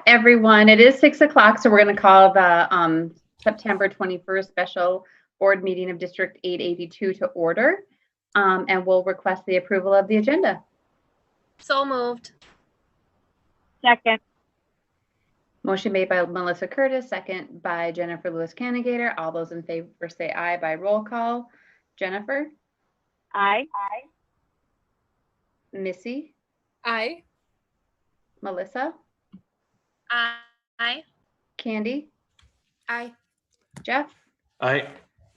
everyone. It is 6 o'clock, so we're going to call the September 21st special board meeting of District 882 to order, and we'll request the approval of the agenda. So moved. Second. Motion made by Melissa Curtis, second by Jennifer Lewis Kannegieter. All those in favor say aye by roll call. Jennifer? Aye. Missy? Aye. Melissa? Aye. Candy? Aye. Jeff? Aye.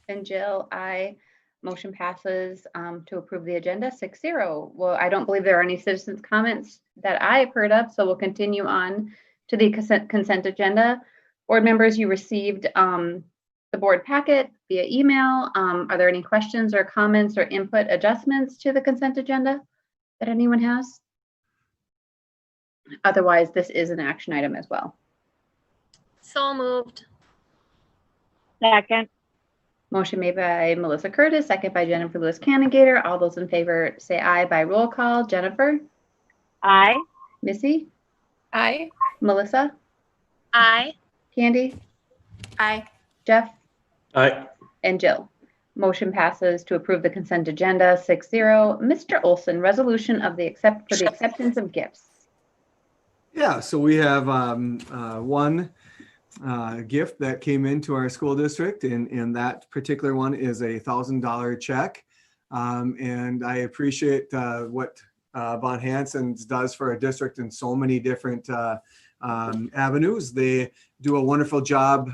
And Jill, aye. Motion passes to approve the agenda 6-0. Well, I don't believe there are any citizens' comments that I've heard of, so we'll continue on to the consent agenda. Board members, you received the board packet via email. Are there any questions or comments or input adjustments to the consent agenda that anyone has? Otherwise, this is an action item as well. So moved. Second. Motion made by Melissa Curtis, second by Jennifer Lewis Kannegieter. All those in favor say aye by roll call. Jennifer? Aye. Missy? Aye. Melissa? Aye. Candy? Aye. Jeff? Aye. And Jill. Motion passes to approve the consent agenda 6-0. Mr. Olson, resolution of the acceptance of gifts. Yeah, so we have one gift that came into our school district, and that particular one is a $1,000 check. And I appreciate what Von Hanson's does for our district in so many different avenues. They do a wonderful job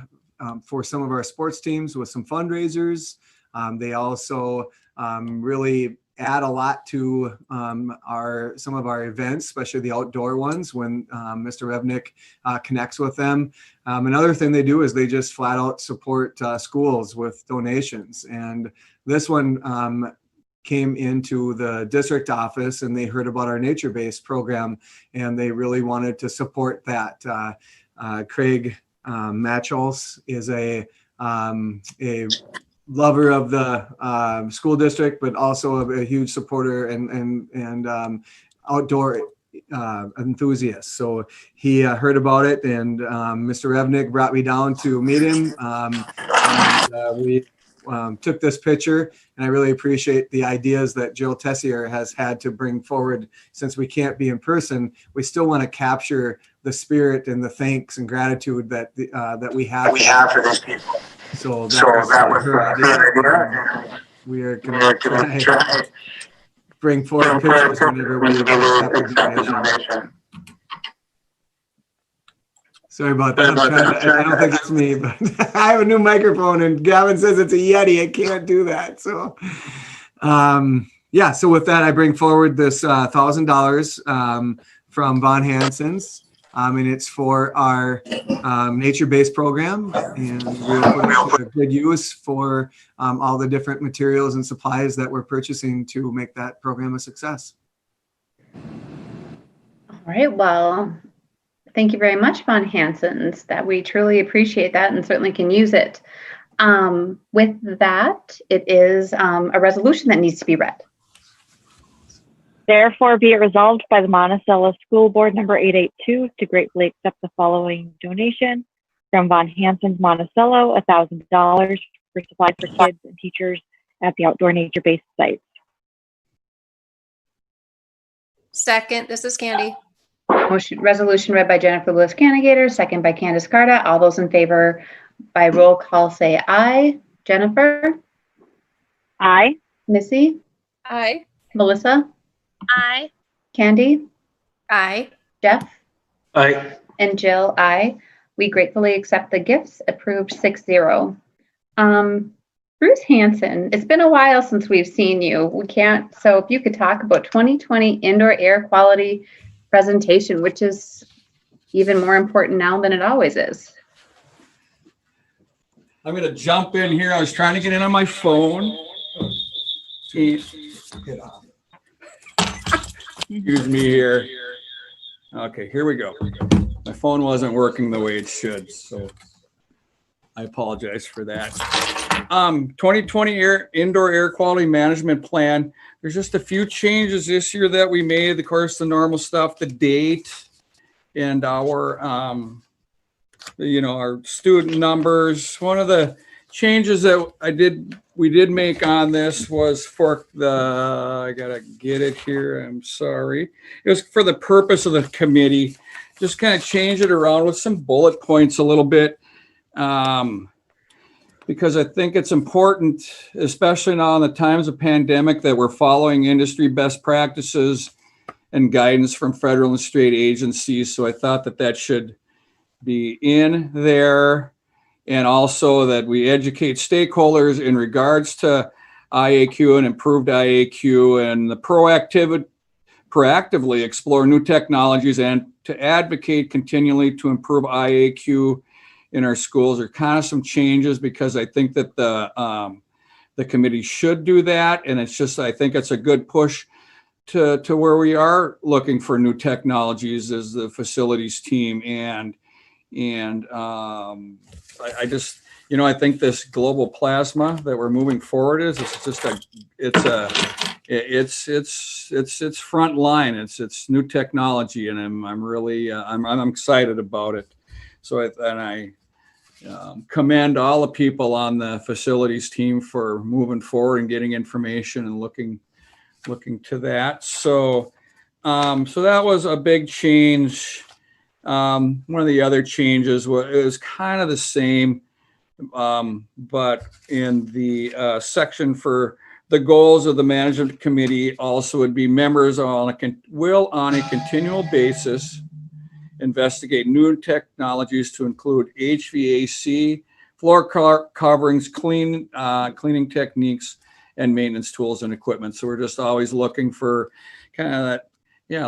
for some of our sports teams with some fundraisers. They also really add a lot to some of our events, especially the outdoor ones when Mr. Revnick connects with them. Another thing they do is they just flat out support schools with donations. And this one came into the district office and they heard about our nature-based program and they really wanted to support that. Craig Matchels is a lover of the school district, but also a huge supporter and outdoor enthusiast. So he heard about it, and Mr. Revnick brought me down to meet him. We took this picture, and I really appreciate the ideas that Jill Tessier has had to bring forward. Since we can't be in person, we still want to capture the spirit and the thanks and gratitude that that we have for those people. So that was her idea. We are going to try to bring forward pictures whenever we accept the donation. Sorry about that. I don't think it's me, but I have a new microphone and Gavin says it's a Yeti. I can't do that. So, yeah. So with that, I bring forward this $1,000 from Von Hanson's. And it's for our nature-based program, and we'll put a good use for all the different materials and supplies that we're purchasing to make that program a success. All right, well, thank you very much, Von Hanson's. That we truly appreciate that and certainly can use it. With that, it is a resolution that needs to be read. Therefore, be it resolved by the Monticello School Board number 882 to gratefully accept the following donation from Von Hanson's Monticello, $1,000 for supplies for kids and teachers at the outdoor nature-based sites. Second, this is Candy. Resolution read by Jennifer Lewis Kannegieter, second by Candace Carda. All those in favor by roll call say aye. Jennifer? Aye. Missy? Aye. Melissa? Aye. Candy? Aye. Jeff? Aye. And Jill, aye. We gratefully accept the gifts. Approved 6-0. Bruce Hanson, it's been a while since we've seen you. So if you could talk about 2020 indoor air quality presentation, which is even more important now than it always is. I'm going to jump in here. I was trying to get in on my phone. Excuse me here. Okay, here we go. My phone wasn't working the way it should, so I apologize for that. 2020 indoor air quality management plan. There's just a few changes this year that we made. Of course, the normal stuff, the date, and our, our student numbers. One of the changes that we did make on this was for I gotta get it here, I'm sorry. It was for the purpose of the committee, just kind of change it around with some bullet points a little bit. Because I think it's important, especially now in the times of pandemic, that we're following industry best practices and guidance from federal and state agencies. So I thought that should be in there. And also that we educate stakeholders in regards to IAQ and improved IAQ, and the proactively explore new technologies and to advocate continually to improve IAQ in our schools. Are kind of some changes because I think that the committee should do that. And it's just, I think it's a good push to where we are looking for new technologies as the facilities team. And I just, I think this global plasma that we're moving forward it's front line. It's new technology, and I'm really I'm excited about it. So I commend all the people on the facilities team for moving forward and getting information and looking to that. So that was a big change. One of the other changes was kind of the same, but in the section for the goals of the management committee also would be members will on a continual basis investigate new technologies to include HVAC, floor coverings, cleaning techniques, and maintenance tools and equipment. So we're just always looking for kind of that,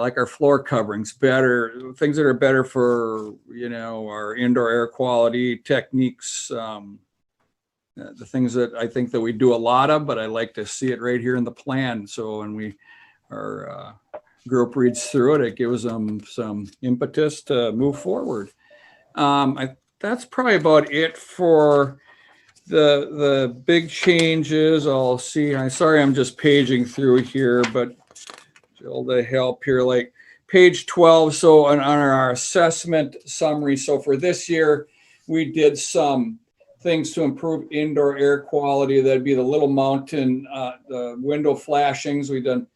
like our floor coverings, better things that are better for, our indoor air quality techniques, the things that I think that we do a lot of, but I like to see it right here in the plan. So when our group reads through it, it gives them some impetus to move forward. That's probably about it for the big changes. I'll see. I'm sorry, I'm just paging through here, but all the help here, like page 12. So on our assessment summary, so for this year, we did some things to improve indoor air quality. That'd be the Little Mountain, the window flashings. Redone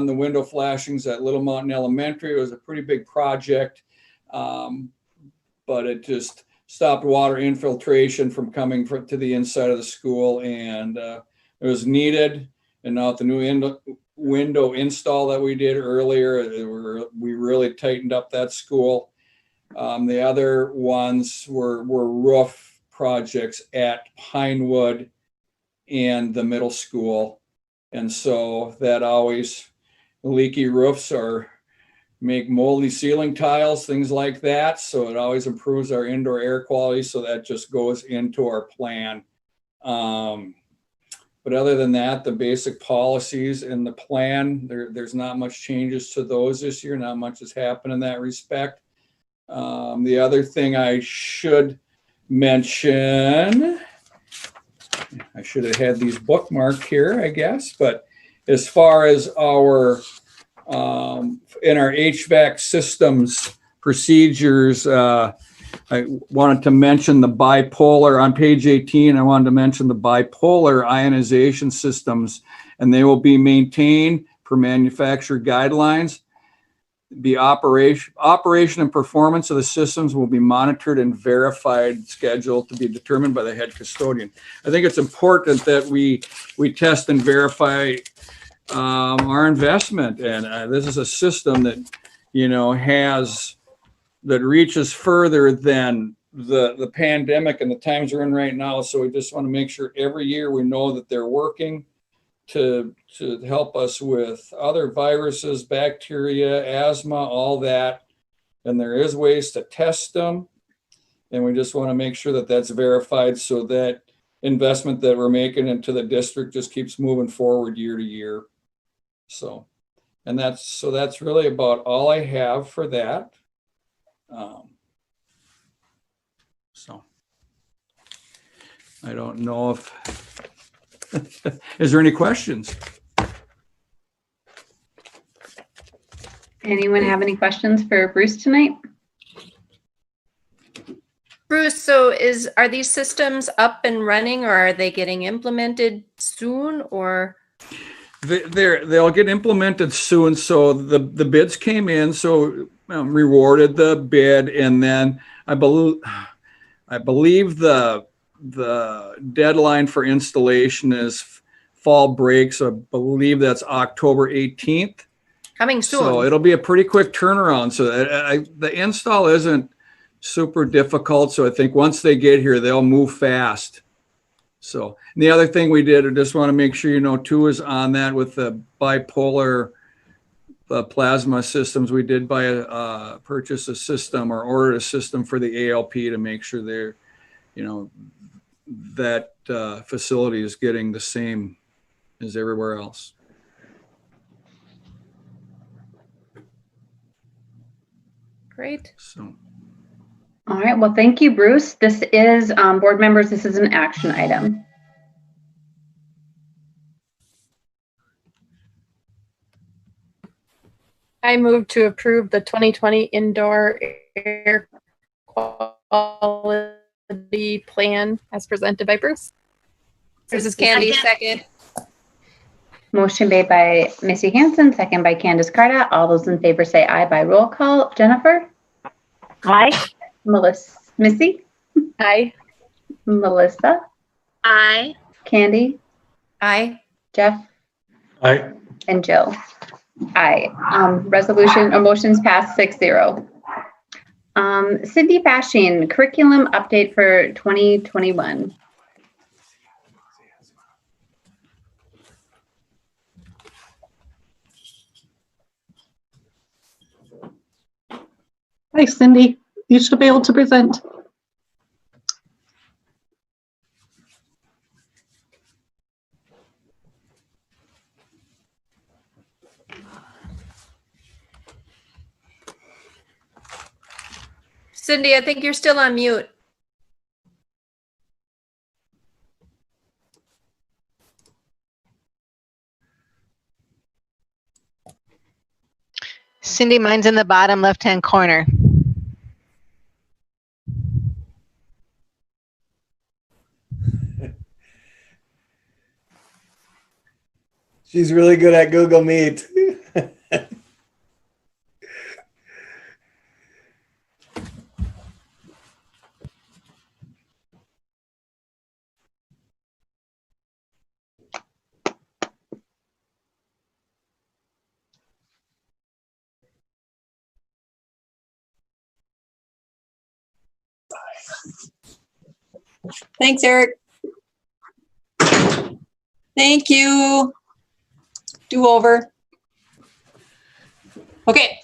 the window flashings at Little Mountain Elementary. It was a pretty big project, but it just stopped water infiltration from coming to the inside of the school, and it was needed. And now at the new window install that we did earlier, we really tightened up that school. The other ones were roof projects at Pinewood and the middle school. And so that always, leaky roofs make moldy ceiling tiles, things like that. So it always improves our indoor air quality. So that just goes into our plan. But other than that, the basic policies in the plan, there's not much changes to those this year. Not much has happened in that respect. The other thing I should mention, I should have had these bookmarked here, I guess, but as far as our, in our HVAC systems procedures, I wanted to mention the bipolar on page 18. I wanted to mention the bipolar ionization systems, and they will be maintained per manufacturer guidelines. The operation and performance of the systems will be monitored and verified, scheduled to be determined by the head custodian. I think it's important that we test and verify our investment, and this is a system that that reaches further than the pandemic and the times we're in right now. So we just want to make sure every year we know that they're working to help us with other viruses, bacteria, asthma, all that. And there is ways to test them. And we just want to make sure that that's verified so that investment that we're making into the district just keeps moving forward year to year. So that's really about all I have for that. So I don't know if, is there any questions? Anyone have any questions for Bruce tonight? Bruce, so are these systems up and running, or are they getting implemented soon, or? They'll get implemented soon. So the bids came in, so rewarded the bid, and then I believe the deadline for installation is fall break. So I believe that's October 18th. Coming soon. So it'll be a pretty quick turnaround. So the install isn't super difficult. So I think once they get here, they'll move fast. So, and the other thing we did, I just want to make sure you know too, is on that with the bipolar plasma systems, we did purchase a system or order a system for the ALP to make sure they're, that facility is getting the same as everywhere else. Great. So. All right, well, thank you, Bruce. This is, board members, this is an action item. I move to approve the 2020 indoor air quality plan as presented by Bruce. This is Candy, second. Motion made by Missy Hanson, second by Candace Carda. All those in favor say aye by roll call. Jennifer? Aye. Missy? Aye. Melissa? Aye. Candy? Aye. Jeff? Aye. And Jill? Aye. Resolution or motions passed 6-0. Cindy Fasching, curriculum update for 2021. Hi, Cindy. You should be able to present. Cindy, I think you're still on mute. Cindy, mine's in the bottom left-hand corner. She's really good at Google Meet. Thanks, Eric. Thank you. Do over. Okay.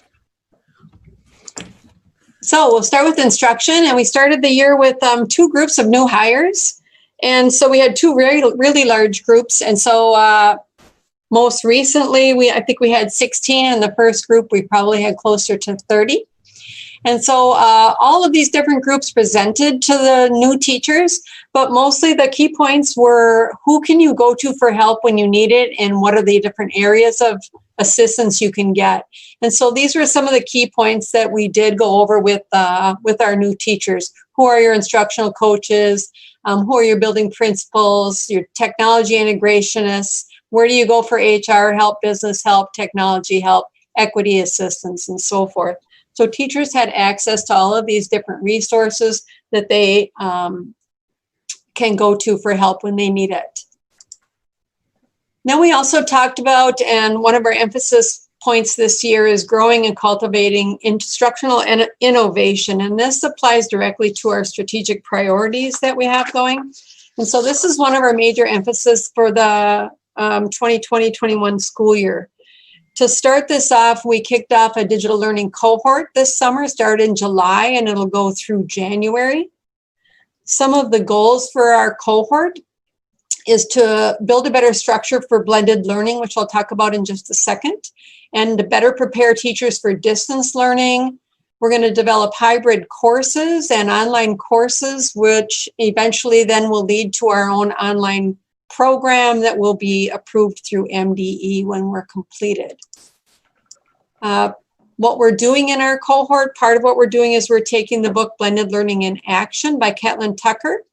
So we'll start with instruction, and we started the year with 2 groups of new hires. And so we had 2 really large groups. And so most recently, I think we had 16. In the first group, we probably had closer to 30. And so all of these different groups presented to the new teachers, but mostly the key points were who can you go to for help when you need it, and what are the different areas of assistance you can get. And so these were some of the key points that we did go over with our new teachers. Who are your instructional coaches? Who are your building principals, your technology integrationists? Where do you go for HR help, business help, technology help, equity assistance, and so forth. So teachers had access to all of these different resources that they can go to for help when they need it. Now we also talked about, and one of our emphasis points this year is growing and cultivating instructional innovation. And this applies directly to our strategic priorities that we have going. And so this is one of our major emphasis for the 2020-21 school year. To start this off, we kicked off a digital learning cohort this summer, started in July, and it'll go through January. Some of the goals for our cohort is to build a better structure for blended learning, which I'll talk about in just a second, and to better prepare teachers for distance learning. We're going to develop hybrid courses and online courses, which eventually then will lead to our own online program that will be approved through MDE when we're completed. What we're doing in our cohort, part of what we're doing is we're taking the book Blended Learning in Action by Caitlin Tucker,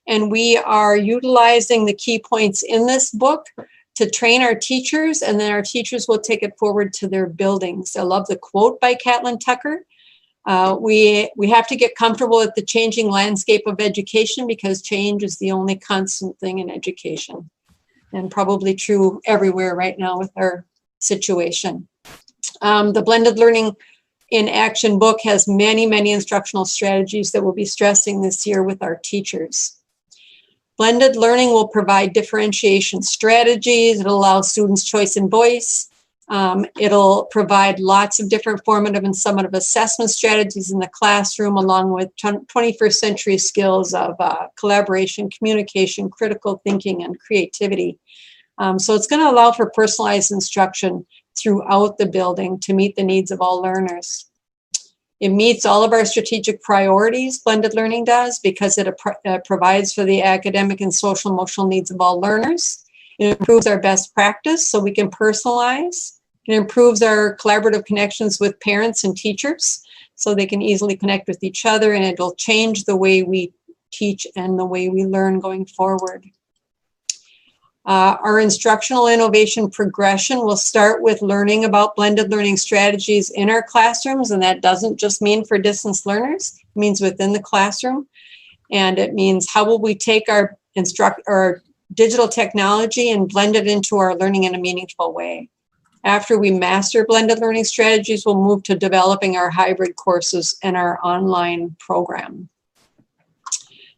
and we are utilizing the key points in this book to train our teachers, and then our teachers will take it forward to their buildings. I love the quote by Caitlin Tucker. We have to get comfortable with the changing landscape of education because change is the only constant thing in education, and probably true everywhere right now with our situation. The Blended Learning in Action book has many, many instructional strategies that we'll be stressing this year with our teachers. Blended learning will provide differentiation strategies. It'll allow students choice and voice. It'll provide lots of different formative and summative assessment strategies in the classroom, along with 21st century skills of collaboration, communication, critical thinking, and creativity. So it's going to allow for personalized instruction throughout the building to meet the needs of all learners. It meets all of our strategic priorities, blended learning does, because it provides for the academic and social emotional needs of all learners. It improves our best practice so we can personalize. It improves our collaborative connections with parents and teachers so they can easily connect with each other, and it will change the way we teach and the way we learn going forward. Our instructional innovation progression will start with learning about blended learning strategies in our classrooms, and that doesn't just mean for distance learners, it means within the classroom. And it means how will we take our digital technology and blend it into our learning in a meaningful way. After we master blended learning strategies, we'll move to developing our hybrid courses and our online program.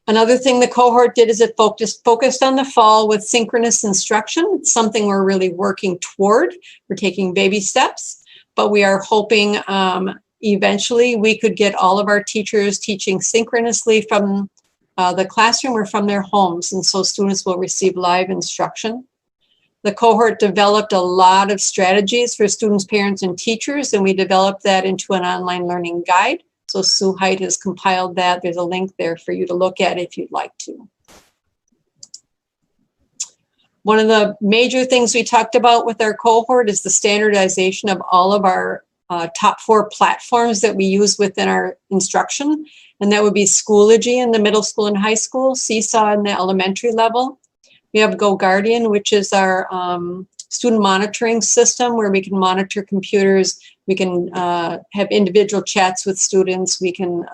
Another thing the cohort did is it focused on the fall with synchronous instruction. It's something we're really working toward. We're taking baby steps, but we are hoping eventually we could get all of our teachers teaching synchronously from the classroom or from their homes, and so students will receive live instruction. The cohort developed a lot of strategies for students, parents, and teachers, and we developed that into an online learning guide. So Sue Height has compiled that. There's a link there for you to look at if you'd like to. One of the major things we talked about with our cohort is the standardization of all of our top 4 platforms that we use within our instruction. And that would be Schoology in the middle school and high school, Seesaw in the elementary level. We have GoGuardian, which is our student monitoring system where we can monitor computers. We can have individual chats with students. We can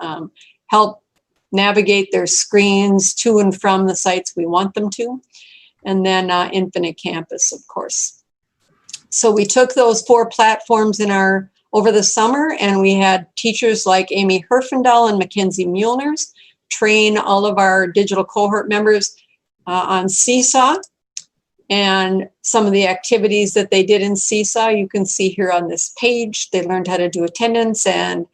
help navigate their screens to and from the sites we want them to. And then Infinite Campus, of course. So we took those 4 platforms over the summer, and we had teachers like Amy Herfindahl and Mackenzie Muellners train all of our digital cohort members on Seesaw. And some of the activities that they did in Seesaw, you can see here on this page. They learned how to do attendance, and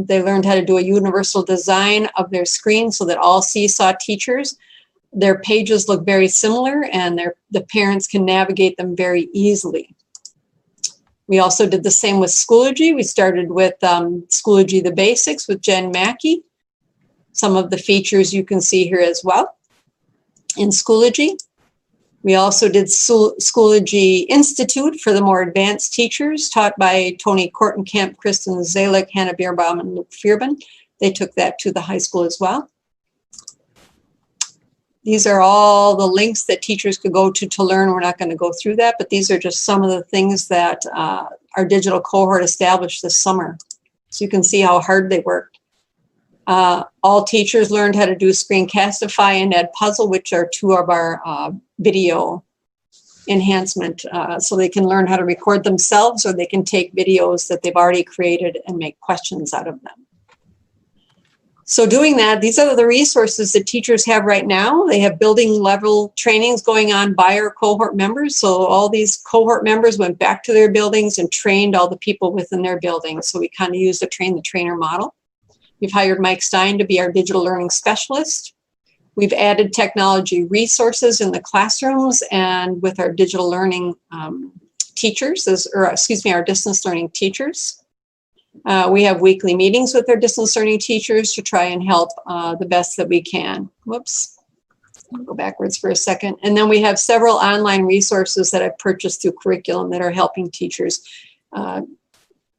they learned how to do a universal design of their screen so that all Seesaw teachers, their pages look very similar, and the parents can navigate them very easily. We also did the same with Schoology. We started with Schoology The Basics with Jen Mackey. Some of the features you can see here as well in Schoology. We also did Schoology Institute for the more advanced teachers, taught by Tony Kortenkamp, Kristen Zalick, Hannah Bierbaum, and Luke Fierben. They took that to the high school as well. These are all the links that teachers could go to learn. We're not going to go through that, but these are just some of the things that our digital cohort established this summer. So you can see how hard they worked. All teachers learned how to do Screencastify and Edpuzzle, which are 2 of our video enhancement, so they can learn how to record themselves, or they can take videos that they've already created and make questions out of them. So doing that, these are the resources that teachers have right now. They have building level trainings going on by our cohort members. So all these cohort members went back to their buildings and trained all the people within their buildings. So we kind of used a train the trainer model. We've hired Mike Stein to be our digital learning specialist. We've added technology resources in the classrooms and with our digital learning teachers, our distance learning teachers. We have weekly meetings with our distance learning teachers to try and help the best that we can. Whoops, I'll go backwards for a second. And then we have several online resources that I've purchased through curriculum that are helping teachers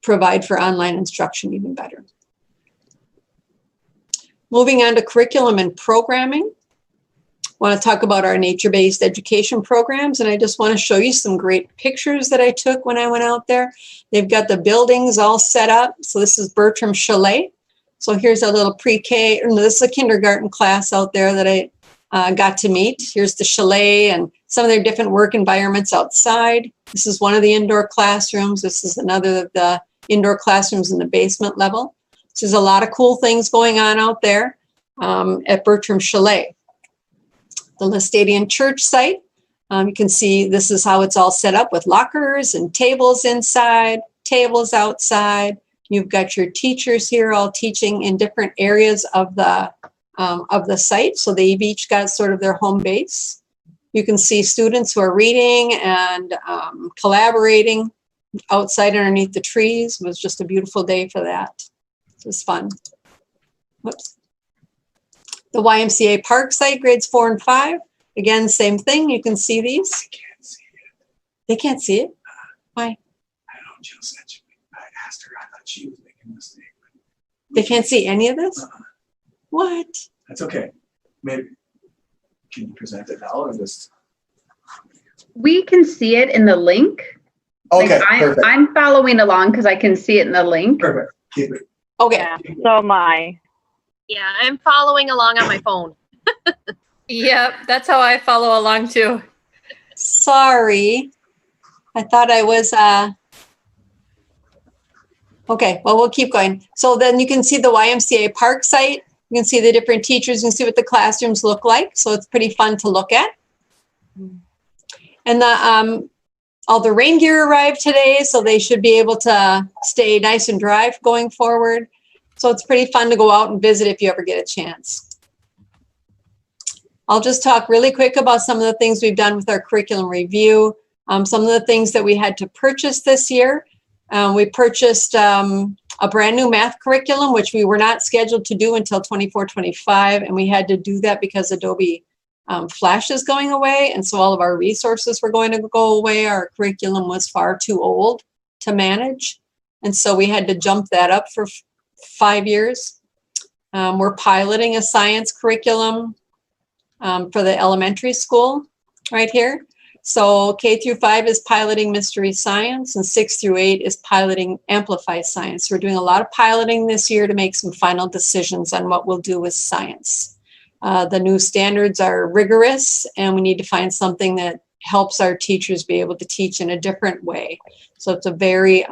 provide for online instruction even better. Moving on to curriculum and programming. I want to talk about our nature-based education programs, and I just want to show you some great pictures that I took when I went out there. They've got the buildings all set up. So this is Bertram Chalet. So here's a little pre-K, no, this is a kindergarten class out there that I got to meet. Here's the chalet and some of their different work environments outside. This is one of the indoor classrooms. This is another of the indoor classrooms in the basement level. So there's a lot of cool things going on out there at Bertram Chalet. The Lestadian Church site, you can see this is how it's all set up with lockers and tables inside, tables outside. You've got your teachers here all teaching in different areas of the site. So they've each got sort of their home base. You can see students who are reading and collaborating outside underneath the trees. It was just a beautiful day for that. It was fun. Whoops. The YMCA Park site, grades 4 and 5. Again, same thing. You can see these. I can't see it. They can't see it? Why? I don't know. Jill said I asked her. I thought she was making a mistake. They can't see any of this? What? That's okay. Maybe. Can you present it now or just? We can see it in the link. Okay, Like, perfect. I'm following along because I can see it in the link. Perfect. Keep it. Okay. Yeah, so am I. Yeah, I'm following along on my phone. Yep, that's how I follow along too. Sorry. I thought I was, okay, well, we'll keep going. So then you can see the YMCA Park site. You can see the different teachers and see what the classrooms look like. So it's pretty fun to look at. And all the rain gear arrived today, so they should be able to stay nice and dry going forward. So it's pretty fun to go out and visit if you ever get a chance. I'll just talk really quick about some of the things we've done with our curriculum review. Some of the things that we had to purchase this year. We purchased a brand new math curriculum, which we were not scheduled to do until 24-25. And we had to do that because Adobe Flash is going away. And so all of our resources were going to go away. Our curriculum was far too old to manage. And so we had to jump that up for 5 years. We're piloting a science curriculum for the elementary school right here. So K through 5 is piloting mystery science and 6 through 8 is piloting amplified science. We're doing a lot of piloting this year to make some final decisions on what we'll do with science. The new standards are rigorous and we need to find something that helps our teachers be able to teach in a different way. So it's a very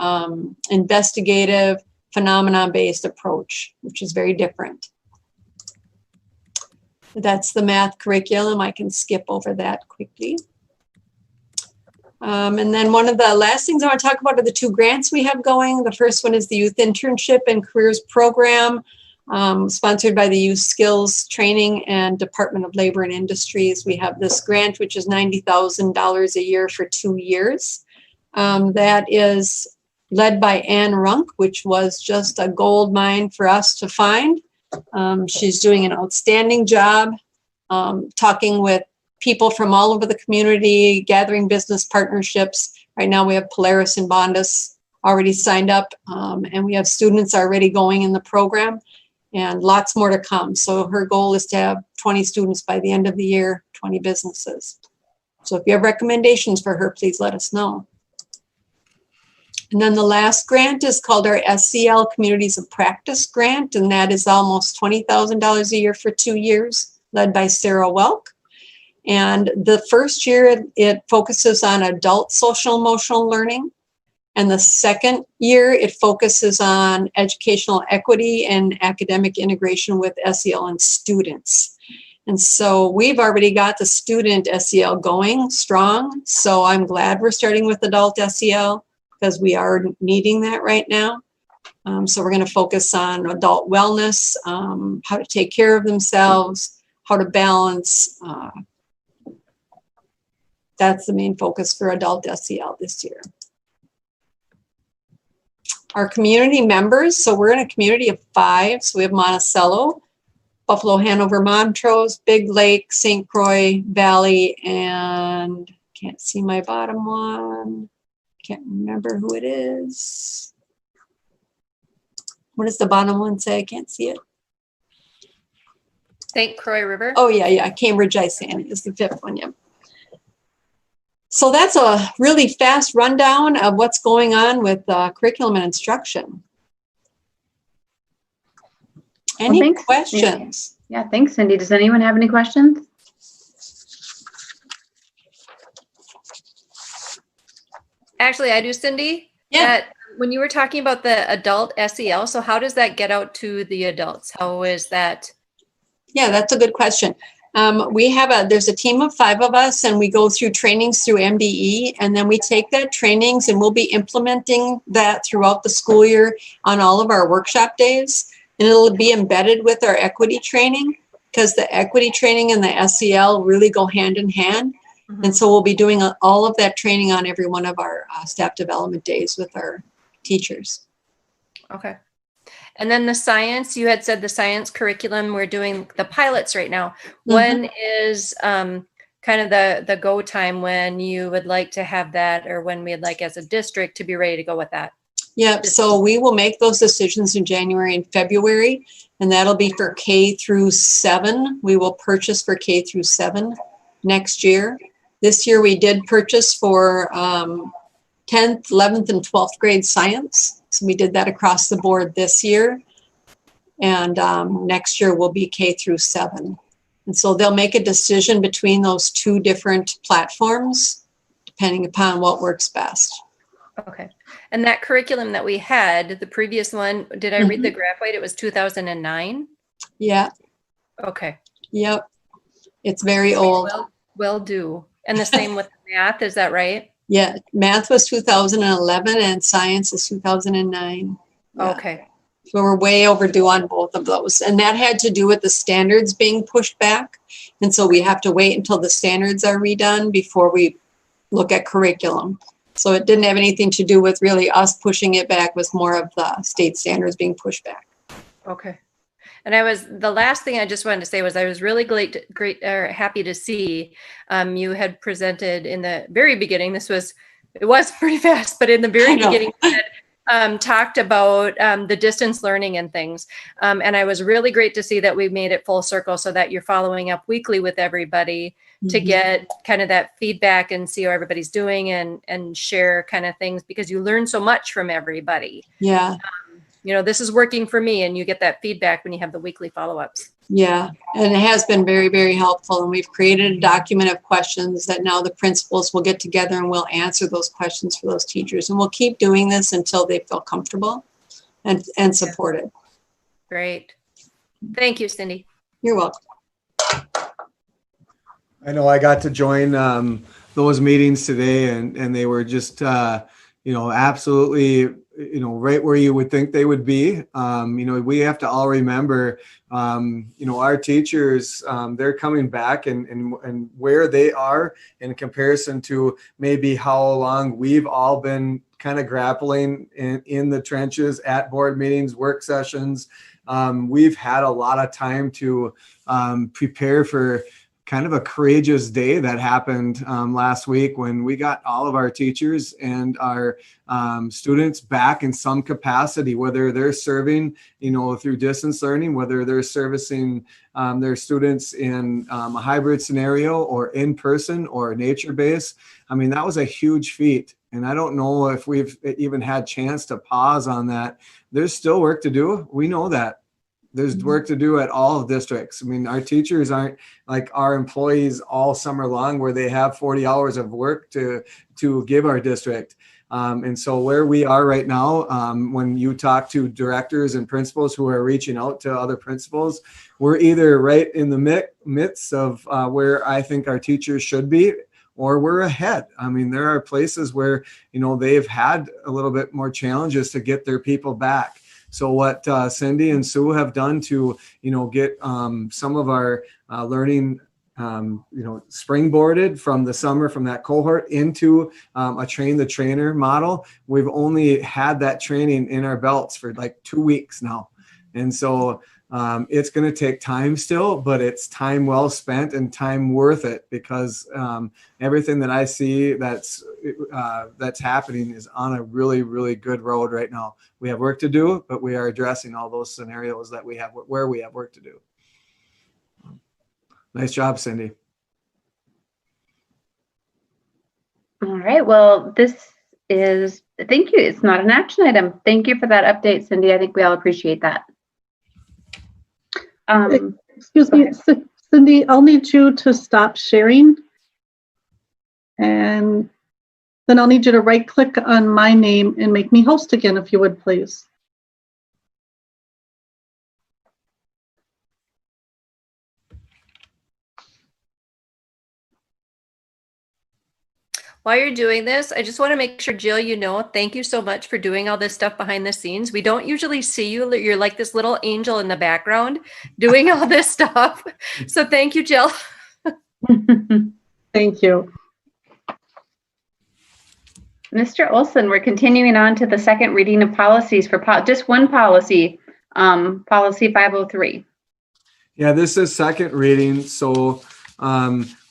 investigative, phenomenon-based approach, which is very different. That's the math curriculum. I can skip over that quickly. And then one of the last things I want to talk about are the 2 grants we have going. The first one is the Youth Internship and Careers Program, sponsored by the Youth Skills Training and Department of Labor and Industries. We have this grant, which is $90,000 a year for 2 years. That is led by Ann Runk, which was just a gold mine for us to find. She's doing an outstanding job talking with people from all over the community, gathering business partnerships. Right now we have Polaris and Bondus already signed up, and we have students already going in the program and lots more to come. So her goal is to have 20 students by the end of the year, 20 businesses. So if you have recommendations for her, please let us know. And then the last grant is called our SCL Communities of Practice Grant, and that is almost $20,000 a year for 2 years, led by Sarah Welk. And the first year, it focuses on adult social emotional learning. And the second year, it focuses on educational equity and academic integration with SEL and students. And so we've already got the student SEL going strong. So I'm glad we're starting with adult SEL because we are needing that right now. So we're going to focus on adult wellness, how to take care of themselves, how to balance. That's the main focus for adult SEL this year. Our community members, so we're in a community of 5. So we have Monticello, Buffalo, Hanover, Montrose, Big Lake, St. Croix Valley, and can't see my bottom one. Can't remember who it is. What does the bottom one say? I can't see it. St. Croix River. Oh, yeah. Cambridge ISAN is the 5th one, yeah. So that's a really fast rundown of what's going on with curriculum and instruction. Any thanks. questions? Yeah, thanks, Cindy. Does anyone have any questions? Actually, I do, Cindy. Yeah. That when you were talking about the adult SEL, so how does that get out to the adults? How is that? Yeah, that's a good question. There's a team of 5 of us, and we go through trainings through MDE, and then we take that trainings and we'll be implementing that throughout the school year on all of our workshop days. And it'll be embedded with our equity training, because the equity training and the SEL really go hand in hand. Mm-hmm. And so we'll be doing all of that training on every one of our staff development days with our teachers. Okay. And then the science, you had said the science curriculum, we're doing the pilots right now. Mm-hmm. When is kind of the go time when you would like to have that, or when we'd like as a district to be ready to go with that? Yeah, so we will make those decisions in January and February, and that'll be for K through 7. We will purchase for K through 7 next year. This year we did purchase for 10th, 11th, and 12th grade science. So we did that across the board this year. And next year will be K through 7. And so they'll make a decision between those 2 different platforms, depending upon what works best. Okay. And that curriculum that we had, the previous one, did I read the graph right? It was 2009? Yeah. Okay. Yep. It's very old. Will do. And the same with math, is that right? Yeah. Math was 2011 and science is 2009. Yeah. Okay. So we're way overdue on both of those. And that had to do with the standards being pushed back. And so we have to wait until the standards are redone before we look at curriculum. So it didn't have anything to do with really us pushing it back. It was more of the state standards being pushed back. Okay. And the last thing I just wanted to say was I was really happy to see you had presented in the very beginning. It was pretty fast, but in the very beginning, you had talked about the distance learning and things. And I was really great to see that we made it full circle so that you're following up weekly with everybody to get kind of that feedback and see how everybody's doing and share kind of things, because you learn so much from everybody. Yeah. This is working for me, and you get that feedback when you have the weekly follow-ups. Yeah. And it has been very, very helpful. And we've created a document of questions that now the principals will get together and we'll answer those questions for those teachers. And we'll keep doing this until they feel comfortable and supported. Great. Thank you, Cindy. You're welcome. I know I got to join those meetings today, and they were just, absolutely, right where you would think they would be. We have to all remember, our teachers, they're coming back and where they are in comparison to maybe how long we've all been kind of grappling in the trenches at board meetings, work sessions. We've had a lot of time to prepare for kind of a courageous day that happened last week when we got all of our teachers and our students back in some capacity, whether they're serving, through distance learning, whether they're servicing their students in a hybrid scenario or in person or nature-based. I mean, that was a huge feat. And I don't know if we've even had chance to pause on that. There's still work to do. We know that. There's work to do at all districts. I mean, our teachers aren't like our employees all summer long where they have 40 hours of work to give our district. And so where we are right now, when you talk to directors and principals who are reaching out to other principals, we're either right in the midst of where I think our teachers should be, or we're ahead. I mean, there are places where, they've had a little bit more challenges to get their people back. So what Cindy and Sue have done to, get some of our learning, springboarded from the summer, from that cohort into a train the trainer model. We've only had that training in our belts for like 2 weeks now. And so it's going to take time still, but it's time well spent and time worth it, because everything that I see that's, that's happening is on a really, really good road right now. We have work to do, but we are addressing all those scenarios that we have where we have work to do. Nice job, Cindy. All right. Well, thank you. It's not an action item. Thank you for that update, Cindy. I think we all appreciate that. Excuse me, Cindy, I'll need you to stop sharing. And then I'll need you to right click on my name and make me host again, if you would, please. While you're doing this, I just want to make sure, Jill, thank you so much for doing all this stuff behind the scenes. We don't usually see you. You're like this little angel in the background doing all this stuff. So thank you, Jill. Thank you. Mr. Olson, we're continuing on to the second reading of policies for just one policy, policy 503. Yeah, this is second reading. So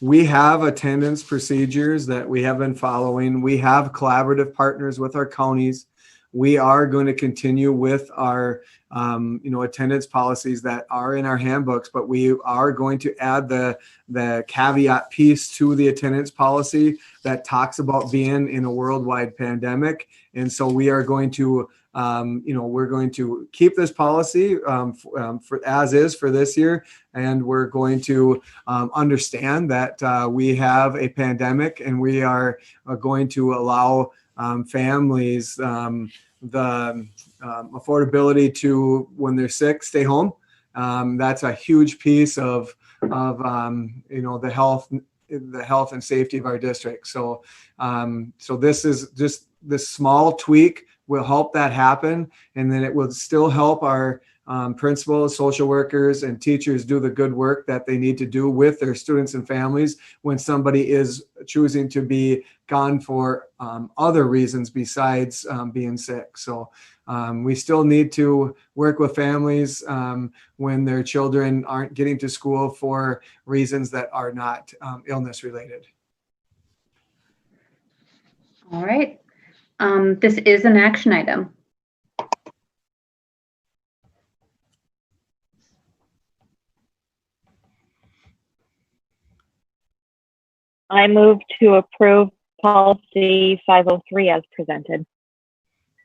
we have attendance procedures that we have been following. We have collaborative partners with our counties. We are going to continue with our attendance policies that are in our handbooks, but we are going to add the caveat piece to the attendance policy that talks about being in a worldwide pandemic. And so we are going to we're going to keep this policy for as is for this year, and we're going to understand that we have a pandemic, and we are going to allow families the affordability to, when they're sick, stay home. That's a huge piece of the health and safety of our district. So this is just this small tweak will help that happen, and then it will still help our principals, social workers, and teachers do the good work that they need to do with their students and families when somebody is choosing to be gone for other reasons besides being sick. So we still need to work with families when their children aren't getting to school for reasons that are not illness related. All right. This is an action item. I move to approve policy 503 as presented.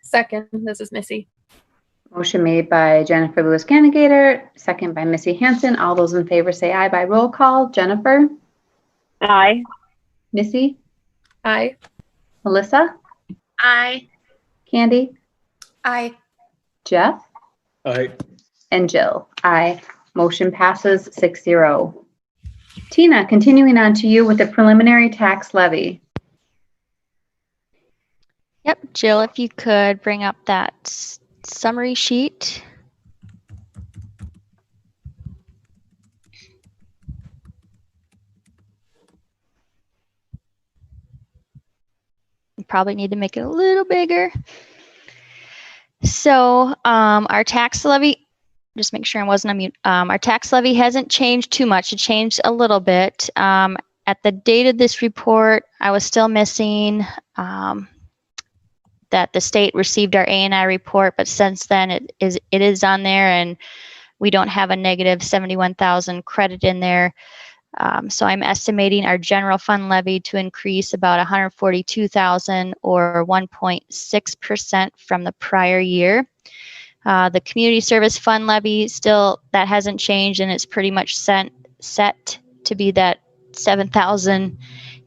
Second, this is Missy. Motion made by Jennifer Lewis Kannegieter, second by Missy Hanson. All those in favor say aye by roll call. Jennifer? Aye. Missy? Aye. Melissa? Aye. Candy? Aye. Jeff? Aye. And Jill? Aye. Motion passes 6-0. Tina, continuing on to you with the preliminary tax levy. Yep, Jill, if you could bring up that summary sheet. You probably need to make it a little bigger. So our tax levy, just make sure I wasn't on mute. Our tax levy hasn't changed too much. It changed a little bit. At the date of this report, I was still missing that the state received our A&I report, but since then it is on there, and we don't have a negative 71,000 credit in there. So I'm estimating our general fund levy to increase about 142,000 or 1.6% from the prior year. The community service fund levy still, that hasn't changed, and it's pretty much set to be that 7,000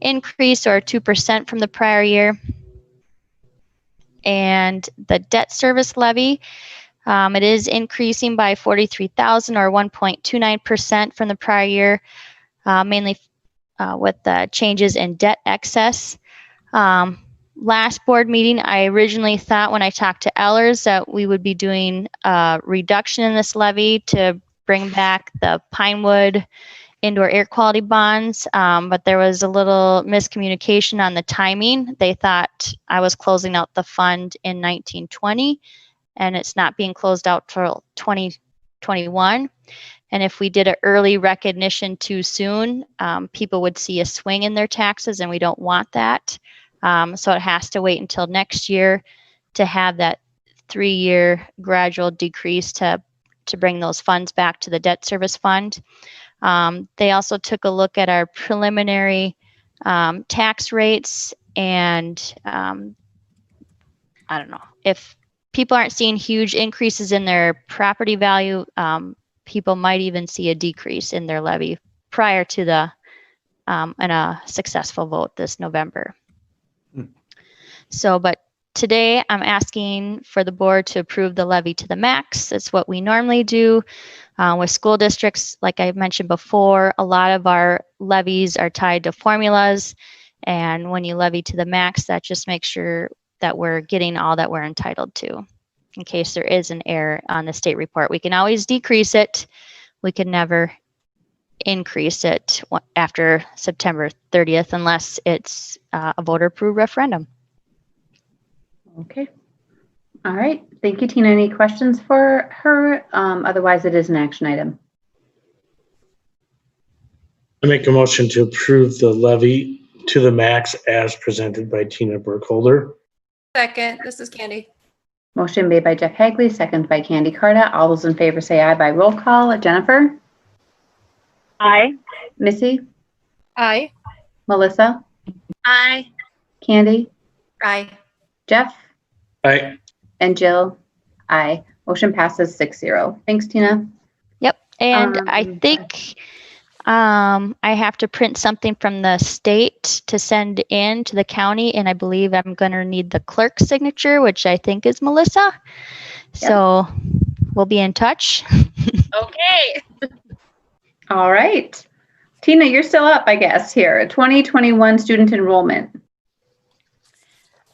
increase or 2% from the prior year. And the debt service levy, it is increasing by 43,000 or 1.29% from the prior year, mainly with the changes in debt excess. Last board meeting, I originally thought when I talked to Ellers that we would be doing a reduction in this levy to bring back the Pinewood indoor air quality bonds, but there was a little miscommunication on the timing. They thought I was closing out the fund in 1920, and it's not being closed out till 2021. And if we did an early recognition too soon, people would see a swing in their taxes, and we don't want that. So it has to wait until next year to have that 3-year gradual decrease to bring those funds back to the debt service fund. They also took a look at our preliminary tax rates, and I don't know, if people aren't seeing huge increases in their property value, people might even see a decrease in their levy prior to the and a successful vote this November. So, but today I'm asking for the board to approve the levy to the max. That's what we normally do. With school districts, like I mentioned before, a lot of our levies are tied to formulas. And when you levy to the max, that just makes sure that we're getting all that we're entitled to. In case there is an error on the state report, we can always decrease it. We can never increase it after September 30th unless it's a voter-approved referendum. Okay. All right. Thank you, Tina. Any questions for her? Otherwise, it is an action item. I make a motion to approve the levy to the max as presented by Tina Burkholder. Second, this is Candy. Motion made by Jeff Hegle, second by Candy Carda. All those in favor say aye by roll call. Jennifer? Aye. Missy? Aye. Melissa? Aye. Candy? Aye. Jeff? Aye. And Jill? Aye. Motion passes 6-0. Thanks, Tina. Yep. And I think I have to print something from the state to send in to the county, and I believe I'm going to need the clerk's signature, which I think is Melissa. So we'll be in touch. Okay. All right. Tina, you're still up, I guess, here. 2021 student enrollment.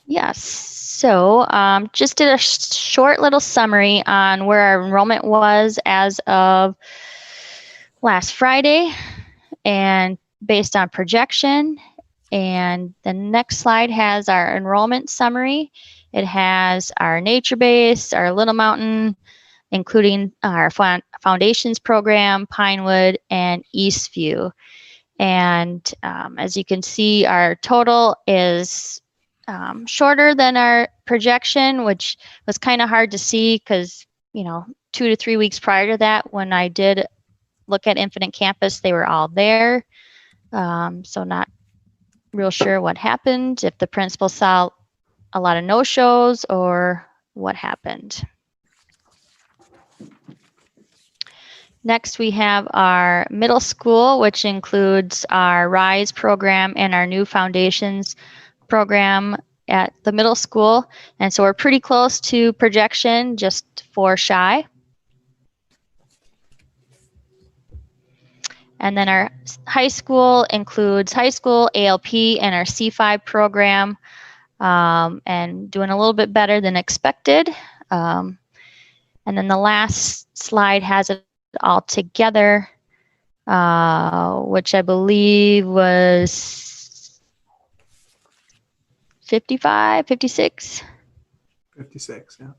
Yes. So just did a short little summary on where our enrollment was as of last Friday and based on projection. And the next slide has our enrollment summary. It has our nature base, our Little Mountain, including our foundations program, Pinewood, and Eastview. And as you can see, our total is shorter than our projection, which was kind of hard to see because, 2 to 3 weeks prior to that, when I did look at Infinite Campus, they were all there. So not real sure what happened, if the principal saw a lot of no-shows or what happened. Next, we have our middle school, which includes our RISE program and our new foundations program at the middle school. And so we're pretty close to projection, just 4 shy. And then our high school includes high school, ALP, and our C5 program, and doing a little bit better than expected. And then the last slide has it all together, which I believe was 55, 56. 56, yeah.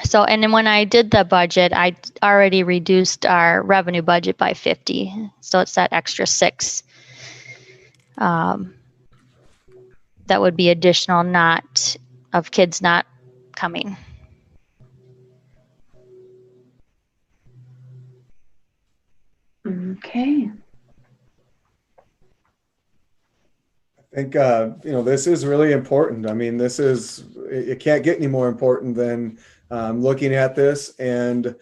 So, and then when I did the budget, I already reduced our revenue budget by 50. So it's that extra 6. That would be additional, not of kids not coming. Okay. I think, this is really important. I mean, it can't get any more important than looking at this and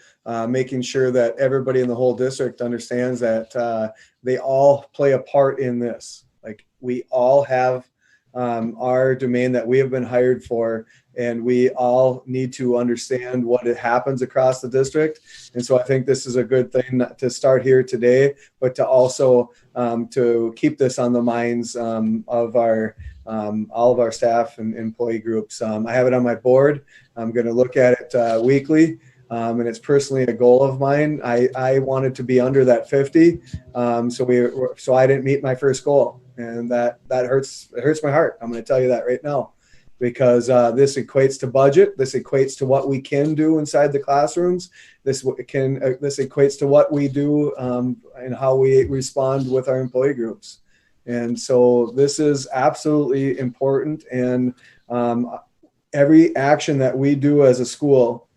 making sure that everybody in the whole district understands that they all play a part in this. Like, we all have our domain that we have been hired for, and we all need to understand what it happens across the district. And so I think this is a good thing to start here today, but to also to keep this on the minds of our all of our staff and employee groups. I have it on my board. I'm going to look at it weekly, and it's personally a goal of mine. I wanted to be under that 50, so I didn't meet my first goal, and that hurts. It hurts my heart. I'm going to tell you that right now, because this equates to budget. This equates to what we can do inside the classrooms. This equates to what we do and how we respond with our employee groups. And so this is absolutely important. And every action that we do as a school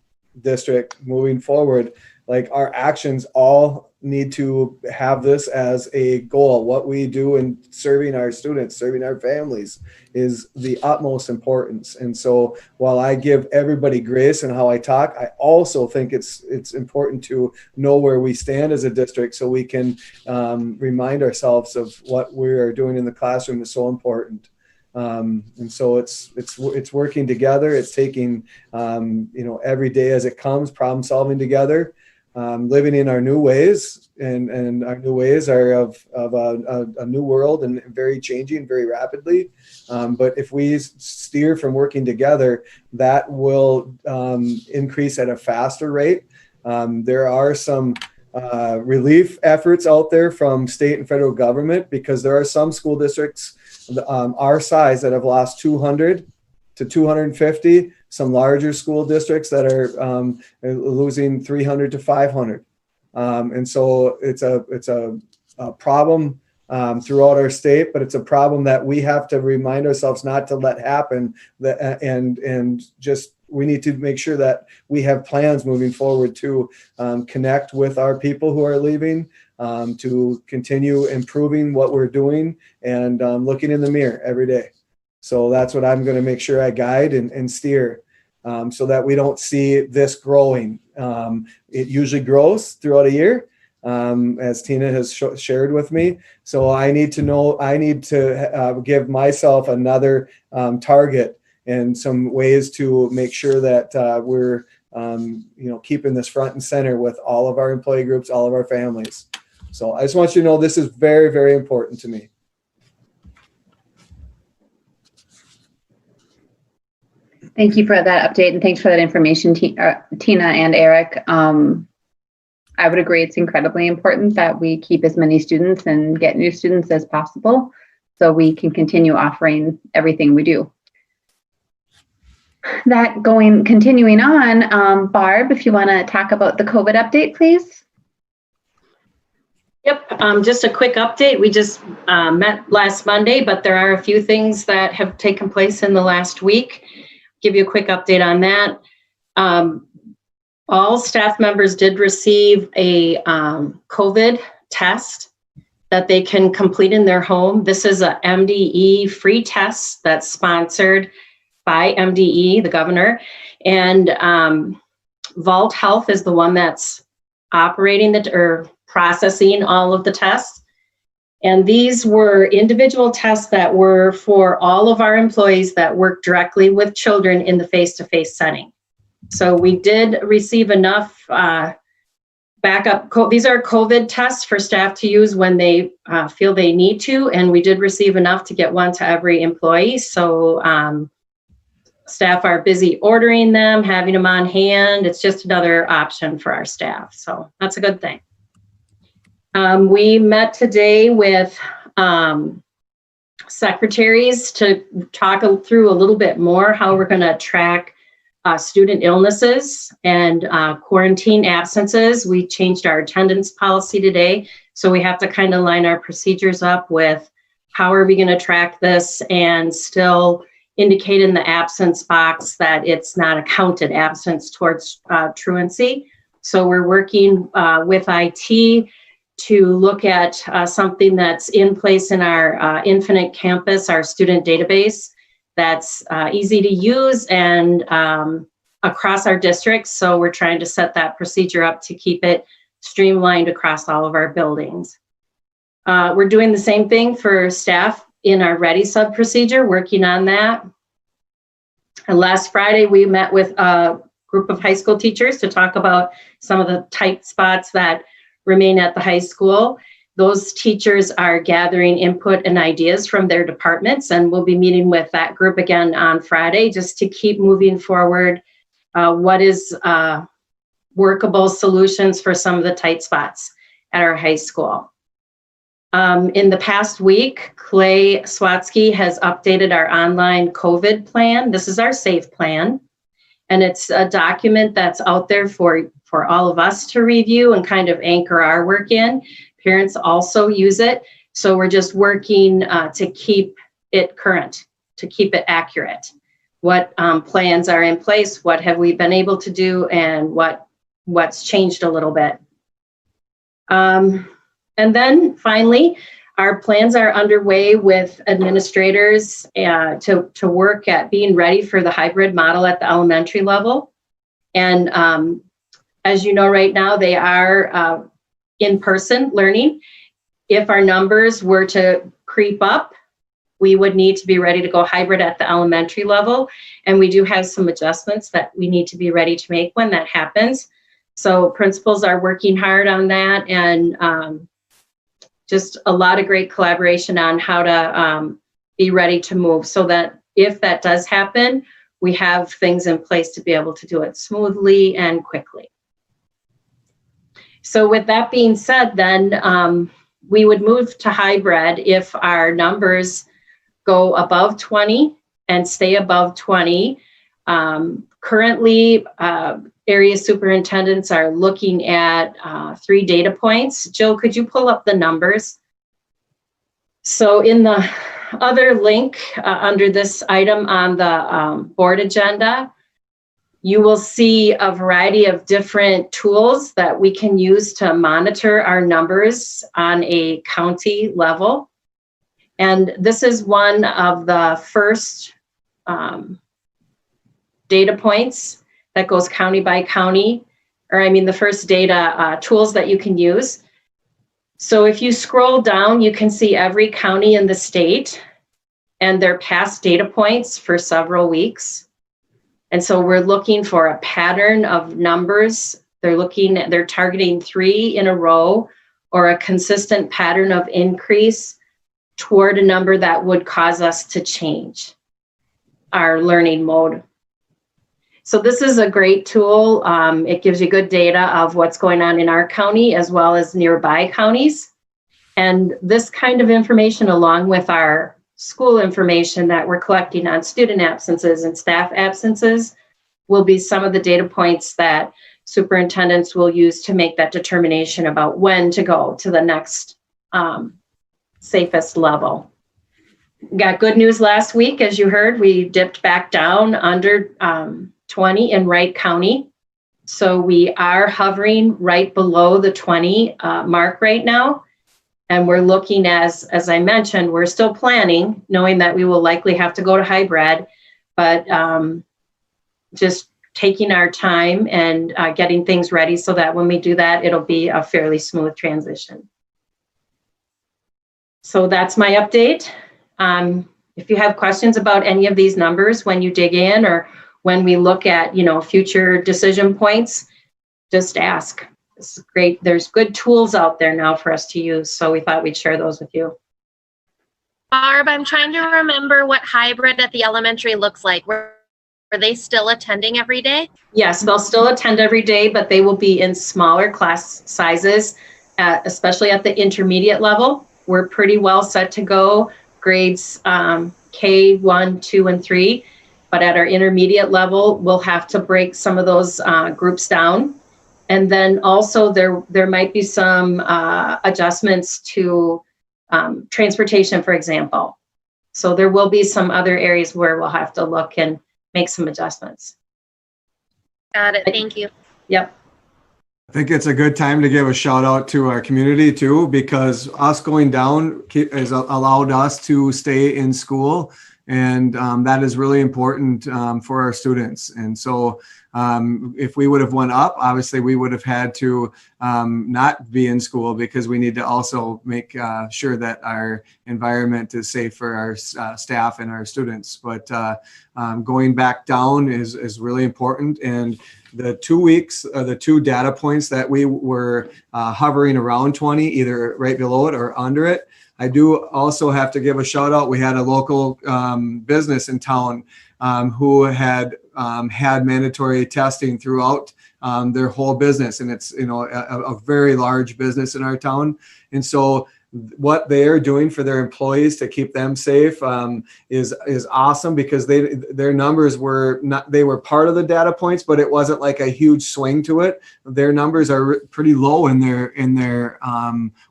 district moving forward, like our actions all need to have this as a goal. What we do in serving our students, serving our families is the utmost importance. And so while I give everybody grace in how I talk, I also think it's important to know where we stand as a district so we can remind ourselves of what we are doing in the classroom is so important. And so it's working together. It's taking, every day as it comes, problem solving together. Living in our new ways, and our new ways are of a new world and very changing very rapidly. But if we steer from working together, that will increase at a faster rate. There are some relief efforts out there from state and federal government, because there are some school districts our size that have lost 200 to 250. Some larger school districts that are losing 300 to 500. And so it's a problem throughout our state, but it's a problem that we have to remind ourselves not to let happen. And just we need to make sure that we have plans moving forward to connect with our people who are leaving, to continue improving what we're doing, and looking in the mirror every day. So that's what I'm going to make sure I guide and steer, so that we don't see this growing. It usually grows throughout a year, as Tina has shared with me. So I need to give myself another target and some ways to make sure that we're keeping this front and center with all of our employee groups, all of our families. So I just want you to know this is very, very important to me. Thank you for that update, and thanks for that information, Tina and Eric. I would agree it's incredibly important that we keep as many students and get new students as possible so we can continue offering everything we do. Continuing on, Barb, if you want to talk about the COVID update, please. Yep, just a quick update. We just met last Monday, but there are a few things that have taken place in the last week. Give you a quick update on that. All staff members did receive a COVID test that they can complete in their home. This is a MDE free test that's sponsored by MDE, the governor, and Vault Health is the one that's operating or processing all of the tests. And these were individual tests that were for all of our employees that work directly with children in the face-to-face setting. So we did receive enough backup. These are COVID tests for staff to use when they feel they need to, and we did receive enough to get one to every employee. So staff are busy ordering them, having them on hand. It's just another option for our staff. So that's a good thing. We met today with secretaries to talk through a little bit more how we're going to track student illnesses and quarantine absences. We changed our attendance policy today, so we have to kind of line our procedures up with how are we going to track this and still indicate in the absence box that it's not a counted absence towards truancy. So we're working with IT to look at something that's in place in our Infinite Campus, our student database, that's easy to use and across our districts. So we're trying to set that procedure up to keep it streamlined across all of our buildings. We're doing the same thing for staff in our Ready sub procedure, working on that. And last Friday, we met with a group of high school teachers to talk about some of the tight spots that remain at the high school. Those teachers are gathering input and ideas from their departments, and we'll be meeting with that group again on Friday just to keep moving forward what is workable solutions for some of the tight spots at our high school. In the past week, Clay Swatsky has updated our online COVID plan. This is our SAFE plan, and it's a document that's out there for all of us to review and kind of anchor our work in. Parents also use it. So we're just working to keep it current, to keep it accurate. What plans are in place? What have we been able to do? And what's changed a little bit? And then finally, our plans are underway with administrators to work at being ready for the hybrid model at the elementary level. And as you know, right now, they are in-person learning. If our numbers were to creep up, we would need to be ready to go hybrid at the elementary level. And we do have some adjustments that we need to be ready to make when that happens. So principals are working hard on that, and just a lot of great collaboration on how to be ready to move, so that if that does happen, we have things in place to be able to do it smoothly and quickly. So with that being said, then we would move to hybrid if our numbers go above 20 and stay above 20. Currently, area superintendents are looking at 3 data points. Jill, could you pull up the numbers? So in the other link under this item on the board agenda, you will see a variety of different tools that we can use to monitor our numbers on a county level. And this is one of the first data points that goes county by county, or I mean the first data tools that you can use. So if you scroll down, you can see every county in the state and their past data points for several weeks. And so we're looking for a pattern of numbers. They're targeting 3 in a row, or a consistent pattern of increase toward a number that would cause us to change our learning mode. So this is a great tool. It gives you good data of what's going on in our county as well as nearby counties. And this kind of information, along with our school information that we're collecting on student absences and staff absences, will be some of the data points that superintendents will use to make that determination about when to go to the next safest level. Got good news last week. As you heard, we dipped back down under 20 in Wright County. So we are hovering right below the 20 mark right now. And we're looking, as I mentioned, we're still planning, knowing that we will likely have to go to hybrid, but just taking our time and getting things ready so that when we do that, it'll be a fairly smooth transition. So that's my update. If you have questions about any of these numbers when you dig in, or when we look at, future decision points, just ask. This is great. There's good tools out there now for us to use. So we thought we'd share those with you. Barb, I'm trying to remember what hybrid at the elementary looks like. Were they still attending every day? Yes, they'll still attend every day, but they will be in smaller class sizes, especially at the intermediate level. We're pretty well set to go, grades K, 1, 2, and 3. But at our intermediate level, we'll have to break some of those groups down. And then also there might be some adjustments to transportation, for example. So there will be some other areas where we'll have to look and make some adjustments. Got it. Thank you. Yep. I think it's a good time to give a shout out to our community too, because us going down has allowed us to stay in school. And that is really important for our students. And so if we would have went up, obviously we would have had to not be in school, because we need to also make sure that our environment is safe for our staff and our students. But going back down is really important. And the 2 weeks, the 2 data points that we were hovering around 20, either right below it or under it, I do also have to give a shout out. We had a local business in town who had had mandatory testing throughout their whole business. And it's, a very large business in our town. And so what they are doing for their employees to keep them safe is awesome, because their numbers were not, they were part of the data points, but it wasn't like a huge swing to it. Their numbers are pretty low in their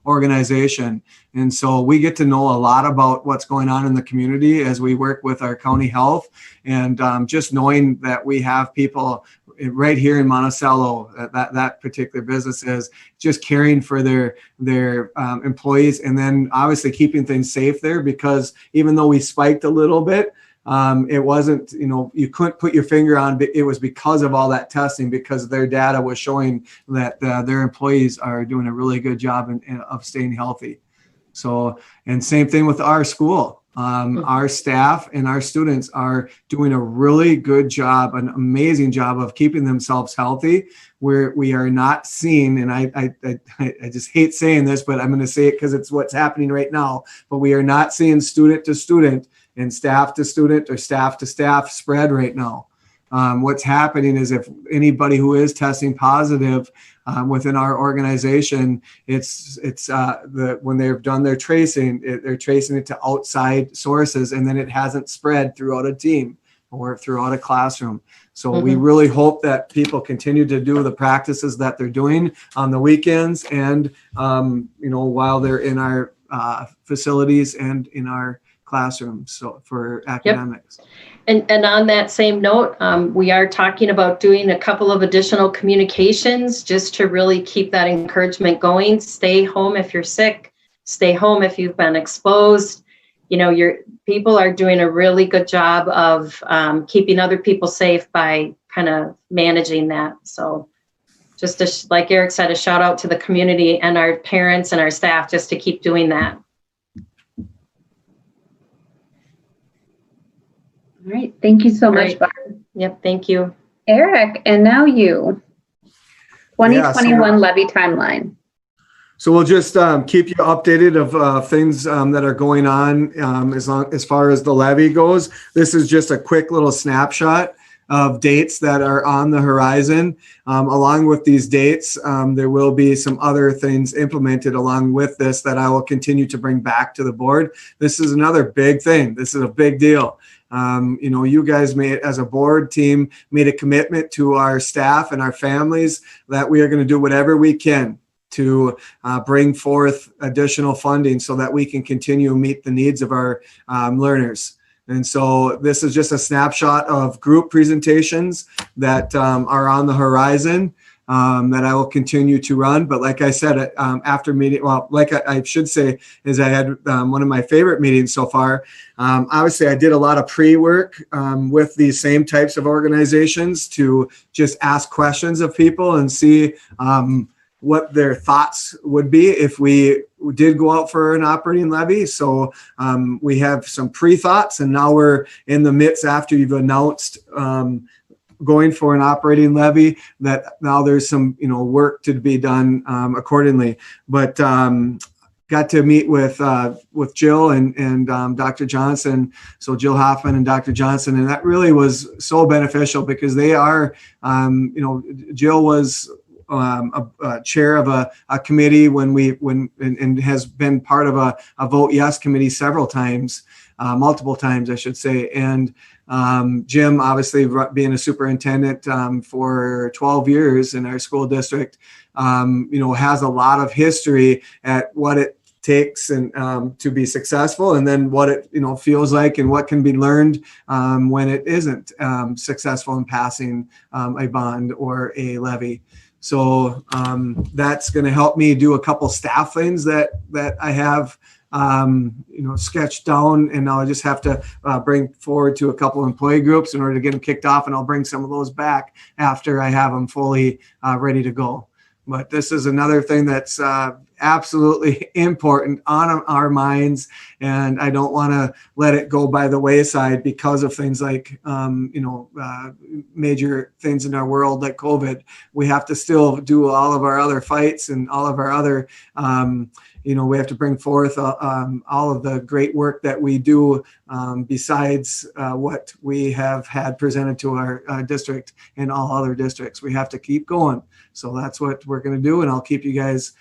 organization. And so we get to know a lot about what's going on in the community as we work with our county health, and just knowing that we have people right here in Monticello, that particular business is just caring for their employees, and then obviously keeping things safe there, because even though we spiked a little bit, it wasn't, you couldn't put your finger on it. It was because of all that testing, because their data was showing that their employees are doing a really good job of staying healthy. So, and same thing with our school. Our staff and our students are doing a really good job, an amazing job of keeping themselves healthy. We are not seeing, and I just hate saying this, but I'm going to say it because it's what's happening right now, but we are not seeing student to student and staff to student or staff to staff spread right now. What's happening is, if anybody who is testing positive within our organization, when they've done their tracing, they're tracing it to outside sources, and then it hasn't spread throughout a team or throughout a classroom. So we really hope that people continue to do the practices that they're doing on the weekends, and while they're in our facilities and in our classrooms, so for academics. And on that same note, we are talking about doing a couple of additional communications just to really keep that encouragement going. Stay home if you're sick. Stay home if you've been exposed. Your people are doing a really good job of keeping other people safe by kind of managing that. So just like Eric said, a shout out to the community and our parents and our staff just to keep doing that. All right. Thank you so much, Barb. Yep. Thank you. Eric, and now you. 2021 Levy Timeline. So we'll just keep you updated of things that are going on as far as the levy goes. This is just a quick little snapshot of dates that are on the horizon. Along with these dates, there will be some other things implemented along with this that I will continue to bring back to the board. This is another big thing. This is a big deal. You guys as a board team, made a commitment to our staff and our families that we are going to do whatever we can to bring forth additional funding so that we can continue to meet the needs of our learners. And so this is just a snapshot of group presentations that are on the horizon that I will continue to run. But like I said, after meeting, I should say is I had one of my favorite meetings so far. Obviously, I did a lot of pre-work with these same types of organizations to just ask questions of people and see what their thoughts would be if we did go out for an operating levy. So we have some pre-thoughts, and now we're in the midst, after you've announced going for an operating levy, that now there's some work to be done accordingly. But got to meet with Jill and Dr. Johnson, so Jill Hoffman and Dr. Johnson, and that really was so beneficial, because they are, Jill was a chair of a committee and has been part of a vote yes committee several times, multiple times I should say. And Jim, obviously being a superintendent for 12 years in our school district, has a lot of history at what it takes and to be successful, and then what it feels like and what can be learned when it isn't successful in passing a bond or a levy. So that's going to help me do a couple staff things that I have sketched down, and now I just have to bring forward to a couple employee groups in order to get them kicked off, and I'll bring some of those back after I have them fully ready to go. But this is another thing that's absolutely important on our minds, and I don't want to let it go by the wayside because of things like, major things in our world like COVID. We have to still do all of our other fights and all of our other, we have to bring forth all of the great work that we do besides what we have had presented to our district and all other districts. We have to keep going. So that's what we're going to do, and I'll keep you guys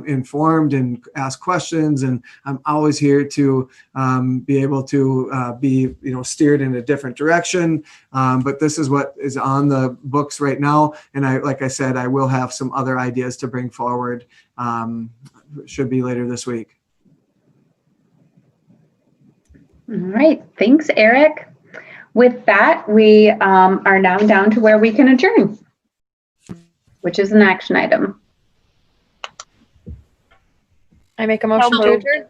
informed and ask questions. And I'm always here to be able to be steered in a different direction. But this is what is on the books right now. And like I said, I will have some other ideas to bring forward. Should be later this week. All right. Thanks, Eric. With that, we are now down to where we can adjourn, which is an action item. I make a motion to adjourn.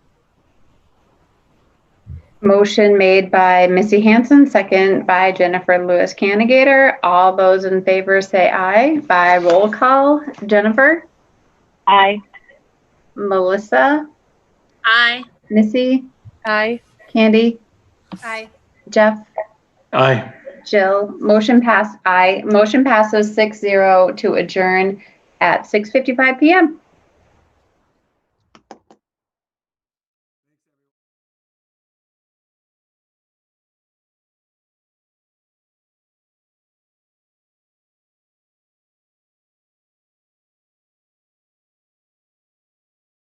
Motion made by Missy Hanson, second by Jennifer Lewis Kannegieter. All those in favor say aye. By roll call, Jennifer? Aye. Melissa? Aye. Missy? Aye. Candy? Aye. Jeff? Aye. Jill? Motion passes 6-0 to adjourn at 6:55 p.m.